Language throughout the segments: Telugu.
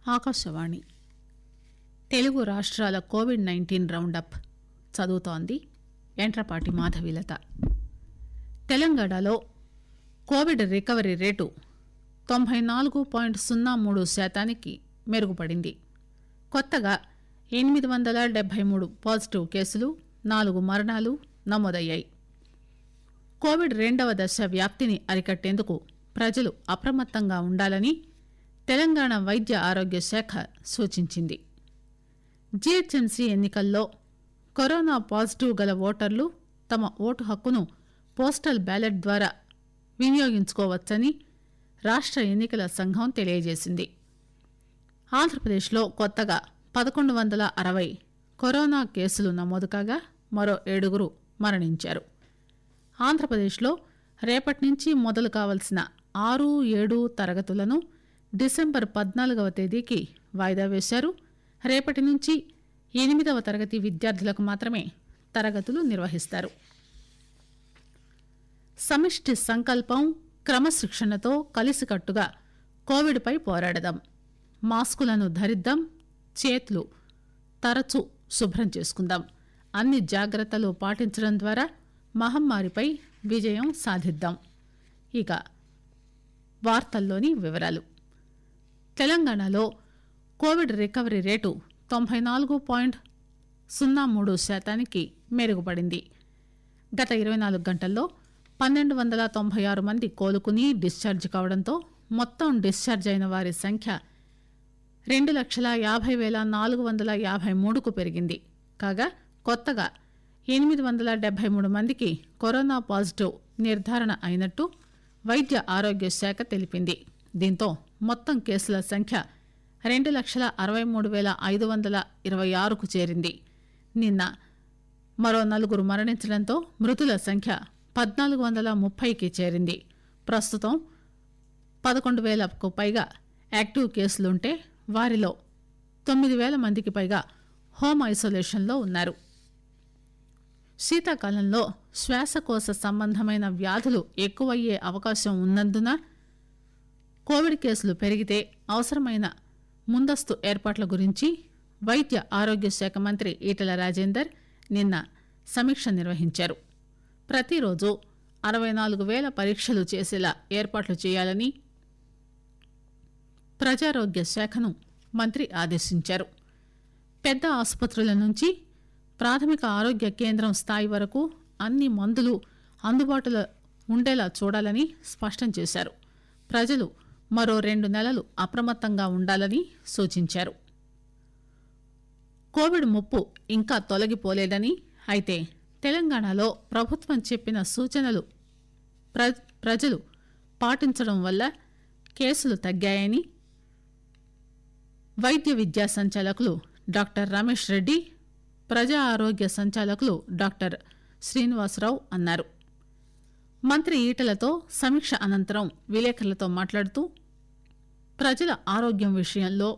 ఆకాశవాణి తెలుగు రాష్ట్రాల కోవిడ్-19 రౌండప్ చదువుతోంది యంట్రపాటి మాధవీలత. తెలంగాణలో కోవిడ్ రికవరీ రేటు 94.03% మెరుగుపడింది. కొత్తగా 873 పాజిటివ్ కేసులు, 4 మరణాలు నమోదయ్యాయి. కోవిడ్ రెండవ దశ వ్యాప్తిని అరికట్టేందుకు ప్రజలు అప్రమత్తంగా ఉండాలని తెలంగాణ వైద్య ఆరోగ్య శాఖ సూచించింది. జీహెచ్ఎంసీ ఎన్నికల్లో కరోనా పాజిటివ్ గల ఓటర్లు తమ ఓటు హక్కును పోస్టల్ బ్యాలెట్ ద్వారా వినియోగించుకోవచ్చని రాష్ట్ర ఎన్నికల సంఘం తెలియజేసింది. ఆంధ్రప్రదేశ్లో కొత్తగా 1160 కరోనా కేసులు నమోదు కాగా మరో 7 మరణించారు. ఆంధ్రప్రదేశ్లో రేపటి నుంచి మొదలు కావాల్సిన 6, 7 తరగతులను డిసెంబర్ 14వ తేదీకి వాయిదా వేశారు. రేపటి నుంచి 8వ తరగతి విద్యార్థులకు మాత్రమే తరగతులు నిర్వహిస్తారు. సమిష్టి సంకల్పం, క్రమశిక్షణతో కలిసికట్టుగా కోవిడ్పై పోరాడదాం. మాస్కులను ధరిద్దాం, చేతులు తరచూ శుభ్రం చేసుకుందాం. అన్ని జాగ్రత్తలు పాటించడం ద్వారా మహమ్మారిపై విజయం సాధిద్దాం. ఇక వార్తల్లోని వివరాలు. తెలంగాణలో కోవిడ్ రికవరీ రేటు 94.03% మెరుగుపడింది. గత 24 గంటల్లో 1296 మంది కోలుకుని డిశ్చార్జ్ కావడంతో మొత్తం డిశ్చార్జ్ అయిన వారి సంఖ్య 2,50,453కు పెరిగింది. కాగా కొత్తగా 873 మందికి కరోనా పాజిటివ్ నిర్ధారణ అయినట్టు వైద్య ఆరోగ్య శాఖ తెలిపింది. దీంతో మొత్తం కేసుల సంఖ్య 2,63,526కు చేరింది. నిన్న మరో 4 మరణించడంతో మృతుల సంఖ్య 1,430కి చేరింది. ప్రస్తుతం 11,000కు పైగా యాక్టివ్ కేసులుంటే వారిలో 9,000 మందికి పైగా హోమ్ ఐసోలేషన్లో ఉన్నారు. శీతాకాలంలో శ్వాసకోశ సంబంధమైన వ్యాధులు ఎక్కువయ్యే అవకాశం ఉన్నందున కోవిడ్ కేసులు పెరిగితే అవసరమైన ముందస్తు ఏర్పాట్ల గురించి వైద్య ఆరోగ్య శాఖ మంత్రి ఈటెల రాజేందర్ నిన్న సమీక్ష నిర్వహించారు. ప్రతిరోజు 64,000 పరీక్షలు చేసేలా ఏర్పాట్లు చేయాలని ప్రజారోగ్య శాఖను మంత్రి ఆదేశించారు. పెద్ద ఆసుపత్రుల నుంచి ప్రాథమిక ఆరోగ్య కేంద్రం స్థాయి వరకు అన్ని మందులు అందుబాటులో ఉండేలా చూడాలని స్పష్టం చేశారు. ప్రజలు మరో 2 నెలలు అప్రమత్తంగా ఉండాలని సూచించారు. కోవిడ్ ముప్పు ఇంకా తొలగిపోలేదని, అయితే తెలంగాణలో ప్రభుత్వం చెప్పిన సూచనలు ప్రజలు పాటించడం వల్ల కేసులు తగ్గాయని వైద్య విద్యా సంచాలకులు డాక్టర్ రమేష్ రెడ్డి, ప్రజా ఆరోగ్య సంచాలకులు డాక్టర్ శ్రీనివాసరావు అన్నారు. మంత్రి ఈటెలతో సమీక్ష అనంతరం విలేకరులతో మాట్లాడుతూ ప్రజల ఆరోగ్యం విషయంలో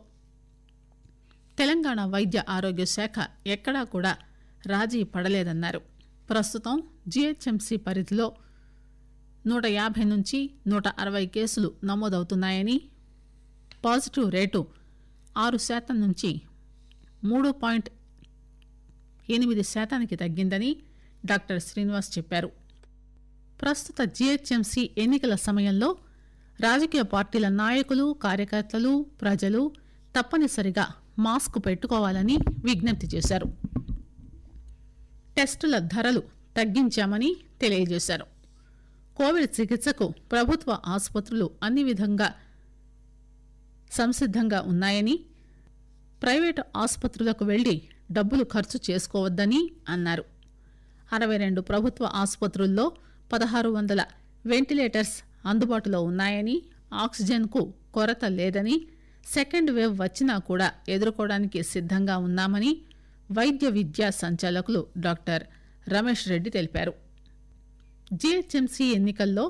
తెలంగాణ వైద్య ఆరోగ్య శాఖ ఎక్కడా కూడా రాజీ పడలేదన్నారు. ప్రస్తుతం జీహెచ్ఎంసీ పరిధిలో 150 నుంచి 160 కేసులు నమోదవుతున్నాయని, పాజిటివ్ రేటు 6% నుంచి 3.8% తగ్గిందని డాక్టర్ శ్రీనివాస్ చెప్పారు. ప్రస్తుత జీహెచ్ఎంసీ ఎన్నికల సమయంలో రాజకీయ పార్టీల నాయకులు, కార్యకర్తలు, ప్రజలు తప్పనిసరిగా మాస్క్ పెట్టుకోవాలని విజ్ఞప్తి చేశారు. టెస్టుల ధరలు తగ్గించామని తెలియజేశారు. కోవిడ్ చికిత్సకు ప్రభుత్వ ఆసుపత్రులు అన్ని విధంగా సంసిద్ధంగా ఉన్నాయని, ప్రైవేటు ఆసుపత్రులకు వెళ్లి డబ్బులు ఖర్చు చేసుకోవద్దని అన్నారు. 62 ప్రభుత్వ ఆసుపత్రుల్లో 1,600 వెంటిలేటర్స్ అందుబాటులో ఉన్నాయని, ఆక్సిజన్కు కొరత లేదని, సెకండ్ వేవ్ వచ్చినా కూడా ఎదుర్కోవడానికి సిద్ధంగా ఉన్నామని వైద్య విద్యా సంచాలకులు డాక్టర్ రమేష్ రెడ్డి తెలిపారు. జీహెచ్ఎంసీ ఎన్నికల్లో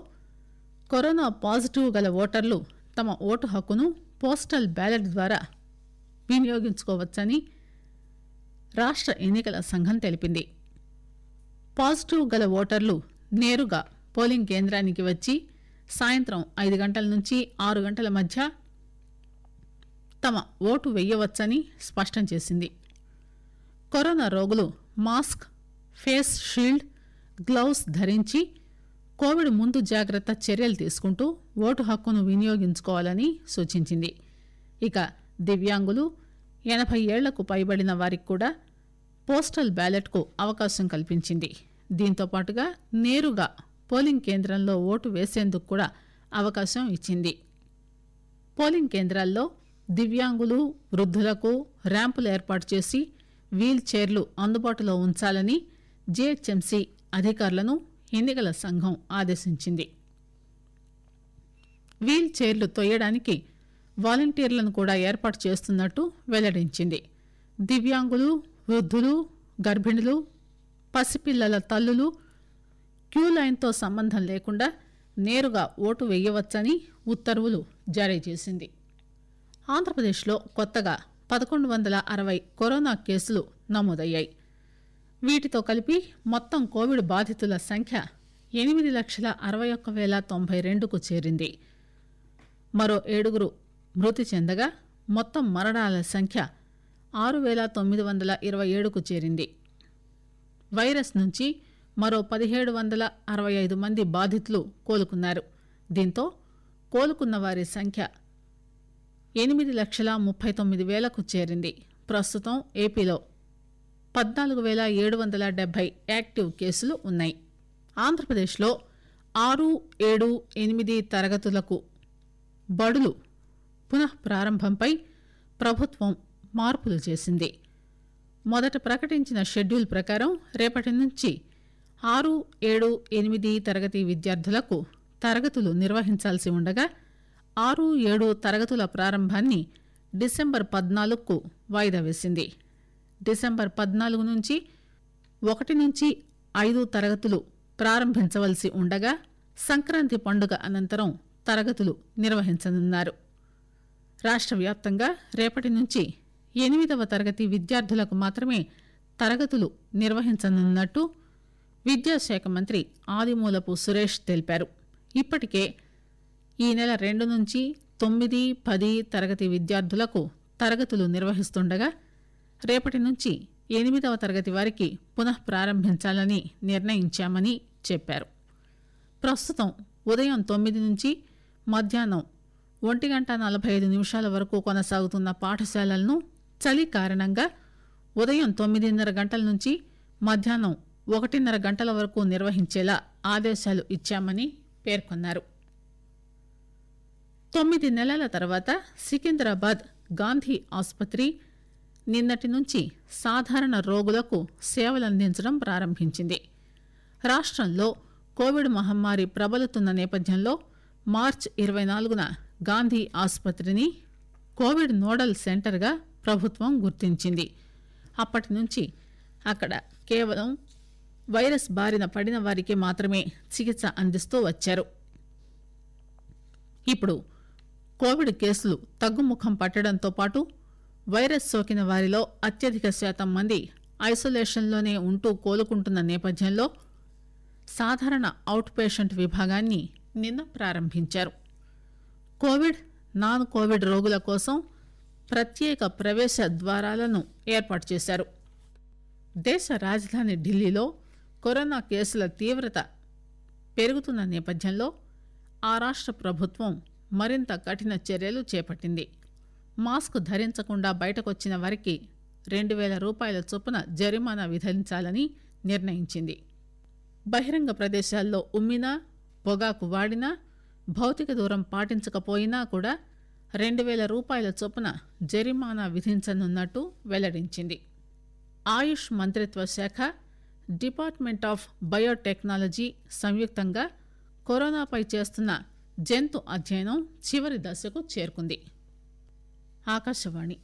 కరోనా పాజిటివ్ గల ఓటర్లు తమ ఓటు హక్కును పోస్టల్ బ్యాలెట్ ద్వారా వినియోగించుకోవచ్చని రాష్ట్ర ఎన్నికల సంఘం తెలిపింది. పాజిటివ్ గల ఓటర్లు నేరుగా పోలింగ్ కేంద్రానికి వచ్చి సాయంత్రం 5 గంటల నుంచి 6 గంటల మధ్య తమ ఓటు వెయ్యవచ్చని స్పష్టం చేసింది. కరోనా రోగులు మాస్క్, ఫేస్ షీల్డ్, గ్లౌస్ ధరించి కోవిడ్ ముందు జాగ్రత్త చర్యలు తీసుకుంటూ ఓటు హక్కును వినియోగించుకోవాలని సూచించింది. ఇక దివ్యాంగులు, 80 ఏళ్లకు పైబడిన వారికి కూడా పోస్టల్ బ్యాలెట్కు అవకాశం కల్పించింది. దీంతో పాటుగా నేరుగా పోలింగ్ కేంద్రంలో ఓటు వేసేందుకు కూడా అవకాశం ఇచ్చింది. పోలింగ్ కేంద్రాల్లో దివ్యాంగులు, వృద్ధులకు ర్యాంపులు ఏర్పాటు చేసి వీల్ చైర్లు అందుబాటులో ఉంచాలని జీహెచ్ఎంసీ అధికారులను ఎన్నికల సంఘం ఆదేశించింది. వీల్ చైర్లు తొయ్యడానికి వాలంటీర్లను కూడా ఏర్పాటు చేస్తున్నట్టు వెల్లడించింది. దివ్యాంగులు, వృద్ధులు, గర్భిణులు, పసిపిల్లల తల్లులు క్యూ లైన్తో సంబంధం లేకుండా నేరుగా ఓటు వేయవచ్చని ఉత్తర్వులు జారీ చేసింది. ఆంధ్రప్రదేశ్లో కొత్తగా 1160 కరోనా కేసులు నమోదయ్యాయి. వీటితో కలిపి మొత్తం కోవిడ్ బాధితుల సంఖ్య 8,61,092కు చేరింది. మరో 7 మృతి చెందగా మొత్తం మరణాల సంఖ్య 6,927కు చేరింది. వైరస్ నుంచి మరో 1,765 మంది బాధితులు కోలుకున్నారు. దీంతో కోలుకున్న వారి సంఖ్య 8,39,000కు చేరింది. ప్రస్తుతం ఏపీలో 14,770 యాక్టివ్ కేసులు ఉన్నాయి. ఆంధ్రప్రదేశ్లో 6, 7, 8 తరగతులకు బడులు పునః ప్రారంభంపై ప్రభుత్వం మార్పులు చేసింది. మొదట ప్రకటించిన షెడ్యూల్ ప్రకారం రేపటి నుంచి 6, 7, 8 తరగతి విద్యార్థులకు తరగతులు నిర్వహించాల్సి ఉండగా 6, 7 తరగతుల ప్రారంభాన్ని డిసెంబర్ 14కు వాయిదా వేసింది. డిసెంబర్ 14 నుంచి 1 నుంచి 5 తరగతులు ప్రారంభించవలసి ఉండగా సంక్రాంతి పండుగ అనంతరం తరగతులు నిర్వహించనున్నారు. రాష్ట్ర వ్యాప్తంగా రేపటి నుంచి 8వ తరగతి విద్యార్థులకు మాత్రమే తరగతులు నిర్వహించనున్నట్టు విద్యాశాఖ మంత్రి ఆదిమూలపు సురేష్ తెలిపారు. ఇప్పటికే ఈ నెల 2 నుంచి 9, 10 తరగతి విద్యార్థులకు తరగతులు నిర్వహిస్తుండగా రేపటి నుంచి 8వ తరగతి వారికి పునః ప్రారంభించాలని నిర్ణయించామని చెప్పారు. ప్రస్తుతం ఉదయం 9 నుంచి మధ్యాహ్నం 1:45 వరకు కొనసాగుతున్న పాఠశాలలను చలి కారణంగా ఉదయం 9:30 గంటల నుంచి మధ్యాహ్నం 1:30 గంటల వరకు నిర్వహించేలా ఆదేశాలు ఇచ్చామని పేర్కొన్నారు. 9 నెలల తర్వాత సికింద్రాబాద్ గాంధీ ఆసుపత్రి నిన్నటి నుంచి సాధారణ రోగులకు సేవలందించడం ప్రారంభించింది. రాష్ట్రంలో కోవిడ్ మహమ్మారి ప్రబలుతున్న నేపథ్యంలో మార్చి 24న గాంధీ ఆసుపత్రిని కోవిడ్ నోడల్ సెంటర్గా ప్రభుత్వం గుర్తించింది. అప్పటి నుంచి అక్కడ కేవలం వైరస్ బారిన పడిన వారికి మాత్రమే చికిత్స అందిస్తూ వచ్చారు. ఇప్పుడు కోవిడ్ కేసులు తగ్గుముఖం పట్టడంతో పాటు వైరస్ సోకిన వారిలో అత్యధిక శాతం మంది ఐసోలేషన్లోనే ఉంటూ కోలుకుంటున్న నేపథ్యంలో సాధారణ అవుట్ పేషెంట్ విభాగాన్ని నిన్న ప్రారంభించారు. కోవిడ్, నాన్ కోవిడ్ రోగుల కోసం ప్రత్యేక ప్రవేశ ద్వారాలను ఏర్పాటు చేశారు. దేశ రాజధాని ఢిల్లీలో కరోనా కేసుల తీవ్రత పెరుగుతున్న నేపథ్యంలో ఆ రాష్ట్ర ప్రభుత్వం మరింత కఠిన చర్యలు చేపట్టింది. మాస్క్ ధరించకుండా బయటకొచ్చిన వారికి 2,000 రూపాయల చొప్పున జరిమానా విధించాలని నిర్ణయించింది. బహిరంగ ప్రదేశాల్లో ఉమ్మినా, పొగాకు వాడినా, భౌతిక దూరం పాటించకపోయినా కూడా 2,000 రూపాయల చొప్పున జరిమానా విధించనున్నట్టు వెల్లడించింది. ఆయుష్ మంత్రిత్వ శాఖ, డిపార్ట్మెంట్ ఆఫ్ బయోటెక్నాలజీ సంయుక్తంగా కరోనాపై చేస్తున్న జంతు అధ్యయనం చివరి దశకు చేరుకుంది. ఆకాశవాణి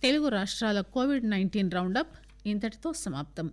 తెలుగు రాష్ట్రాల కోవిడ్-19 రౌండప్ ఇంతటితో సమాప్తం.